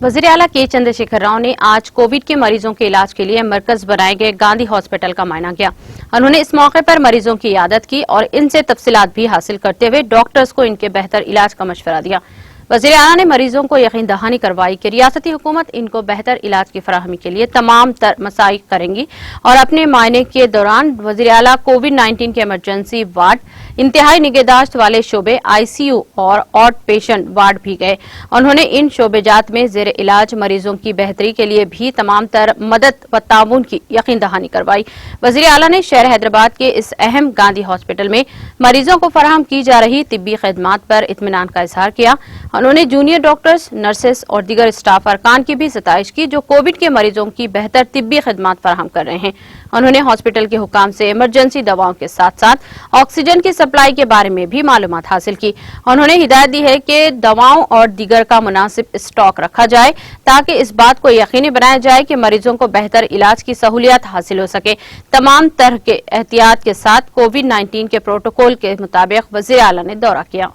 वज़ीर आला के चंद्रशेखर राव ने आज कोविड के मरीजों के इलाज के लिए मरकज बनाए गए गांधी हॉस्पिटल का मुआयना किया। उन्होंने इस मौके पर मरीजों की इयादत की और इनसे तफसीलात भी हासिल करते हुए डॉक्टर्स को इनके बेहतर इलाज का मशवरा दिया। वज़ीर आला ने मरीजों को यकीन दहानी करवाई कि रियासती हुकूमत इनको बेहतर इलाज की फराहमी के लिए तमाम मसाइल करेंगी और अपने मुआयने के दौरान वज़ीर आला कोविड-19 के इमरजेंसी वार्ड, इंतहाई निगहदाश्त वाले शोबे, ICU और आउट पेशेंट वार्ड भी गए। उन्होंने इन शोबेजात में ज़ेर इलाज मरीजों की बेहतरी के लिए भी तमाम तर मदद व ताउन की यकीन दहानी करवाई। वज़ीर आला ने शहर हैदराबाद के इस अहम गांधी हॉस्पिटल में मरीजों को फराहम की जा रही तिब्बी खिदमात पर इत्मीनान का इजहार किया। उन्होंने जूनियर डॉक्टर्स, नर्सेस और दीगर स्टाफ अरकान की भी सताइश की जो कोविड के मरीजों की बेहतर तिब्बी खिदमात फराहम कर रहे हैं। उन्होंने हॉस्पिटल के हुकाम से इमरजेंसी दवाओं के साथ साथ ऑक्सीजन की सप्लाई के बारे में भी मालूमात हासिल की। उन्होंने हिदायत दी है कि दवाओं और दीगर का मुनासिब स्टॉक रखा जाए ताकि इस बात को यकीनी बनाया जाए कि मरीजों को बेहतर इलाज की सहूलियत हासिल हो सके। तमाम तरह के एहतियात के साथ कोविड-19 के प्रोटोकॉल के मुताबिक वज़ीर आला ने दौरा किया।